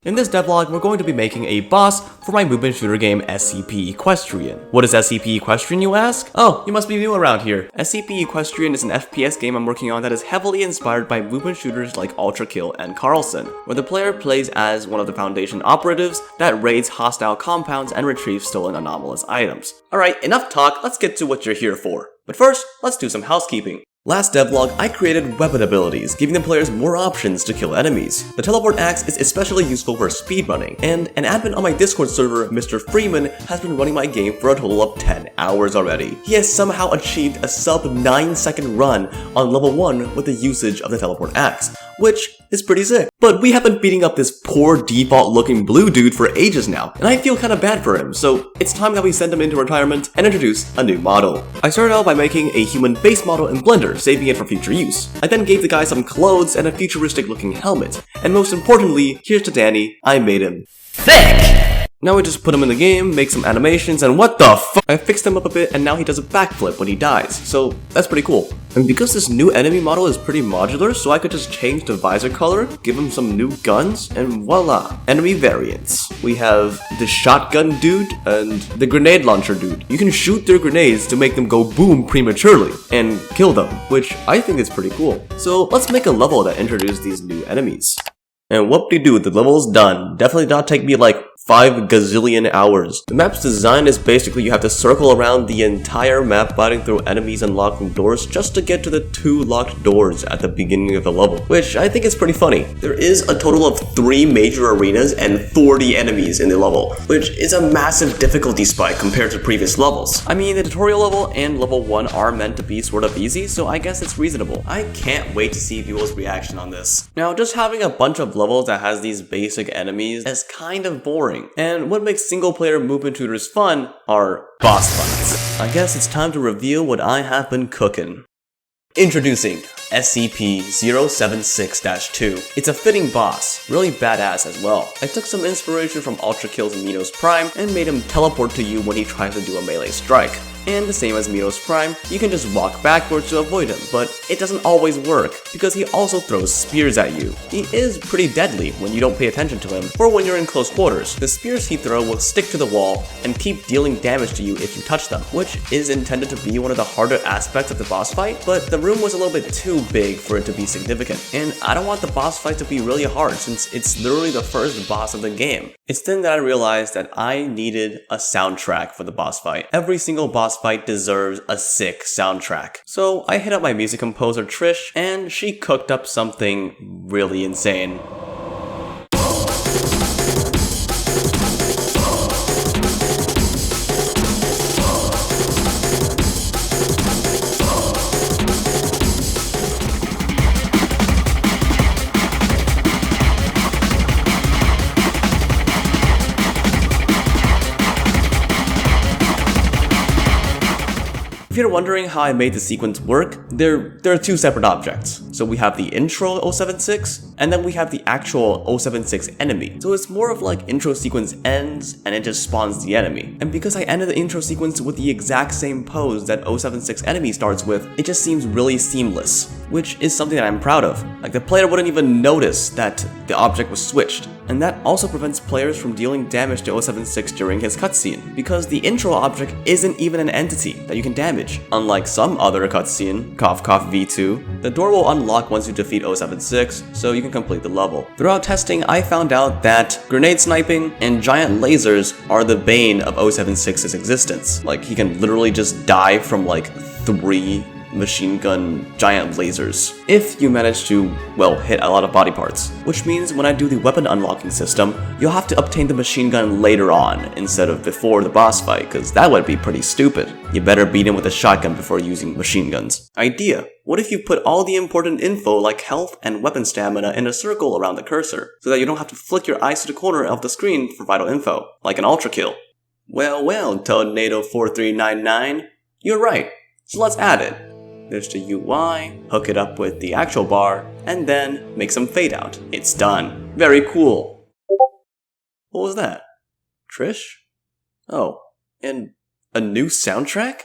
In this devlog, we're going to be making a boss for my movement shooter game SCP Equestrian. What is SCP Equestrian, you ask? Oh, you must be new around here. SCP Equestrian is an FPS game I'm working on that is heavily inspired by movement shooters like ULTRAKILL and KARLSON, where the player plays as one of the Foundation operatives that raids hostile compounds and retrieves stolen anomalous items. Alright, enough talk, let's get to what you're here for. But first, let's do some housekeeping. Last devlog, I created weapon abilities, giving the players more options to kill enemies. The teleport axe is especially useful for speedrunning, and an admin on my Discord server, Mr. Freeman, has been running my game for a total of 10 hours already. He has somehow achieved a sub 9-second run on level 1 with the usage of the teleport axe, which is pretty sick. But we have been beating up this poor default looking blue dude for ages now, and I feel kinda bad for him, so it's time that we send him into retirement and introduce a new model. I started out by making a human base model in Blender, saving it for future use. I then gave the guy some clothes and a futuristic looking helmet, and most importantly, here's to Dani, I made him thick! Now we just put him in the game, make some animations, and what the fuck? I fixed him up a bit and now he does a backflip when he dies, so that's pretty cool. And because this new enemy model is pretty modular, so I could just change the visor color, give him some new guns, and voila, enemy variants. We have the shotgun dude and the grenade launcher dude. You can shoot their grenades to make them go boom prematurely and kill them, which I think is pretty cool. So let's make a level that introduces these new enemies. And whoop-de-doo, the level's done. Definitely not take me like 5 gazillion hours. The map's design is basically you have to circle around the entire map, fighting through enemies and locking doors just to get to the 2 locked doors at the beginning of the level, which I think is pretty funny. There is a total of 3 major arenas and 40 enemies in the level, which is a massive difficulty spike compared to previous levels. I mean, the tutorial level and level 1 are meant to be sort of easy, so I guess it's reasonable. I can't wait to see people's reaction on this. Now, just having a bunch of levels that has these basic enemies is kind of boring. And what makes single-player movement shooters fun are boss fights. I guess it's time to reveal what I have been cooking. Introducing SCP-076-2. It's a fitting boss, really badass as well. I took some inspiration from ULTRAKILL's Minos Prime and made him teleport to you when he tries to do a melee strike. And the same as Minos Prime, you can just walk backwards to avoid him, but it doesn't always work, because he also throws spears at you. He is pretty deadly when you don't pay attention to him, or when you're in close quarters. The spears he throws will stick to the wall and keep dealing damage to you if you touch them, which is intended to be one of the harder aspects of the boss fight, but the room was a little bit too big for it to be significant. And I don't want the boss fight to be really hard, since it's literally the first boss of the game. It's then that I realized that I needed a soundtrack for the boss fight. Every single boss fight deserves a sick soundtrack. So I hit up my music composer Trish, and she cooked up something really insane. If you're wondering how I made the sequence work, there are 2 separate objects. So we have the intro 076, and then we have the actual 076 enemy. So it's more of like intro sequence ends, and it just spawns the enemy. And because I ended the intro sequence with the exact same pose that 076 enemy starts with, it just seems really seamless, which is something that I'm proud of. Like, the player wouldn't even notice that the object was switched. And that also prevents players from dealing damage to 076 during his cutscene, because the intro object isn't even an entity that you can damage. Unlike some other cutscene, cough cough V2, the door will unlock once you defeat 076, so you can complete the level. Throughout testing, I found out that grenade sniping and giant lasers are the bane of 076's existence. Like, he can literally just die from like 3 machine gun giant lasers if you manage to, well, hit a lot of body parts. Which means when I do the weapon unlocking system, you'll have to obtain the machine gun later on instead of before the boss fight, because that would be pretty stupid. You better beat him with a shotgun before using machine guns. Idea: what if you put all the important info like health and weapon stamina in a circle around the cursor, so that you don't have to flick your eyes to the corner of the screen for vital info, like an ULTRAKILL? Well, Tornado4399, you're right, so let's add it. There's the UI, hook it up with the actual bar, and then make some fade out. It's done. Very cool. What was that? Trish? Oh, and a new soundtrack?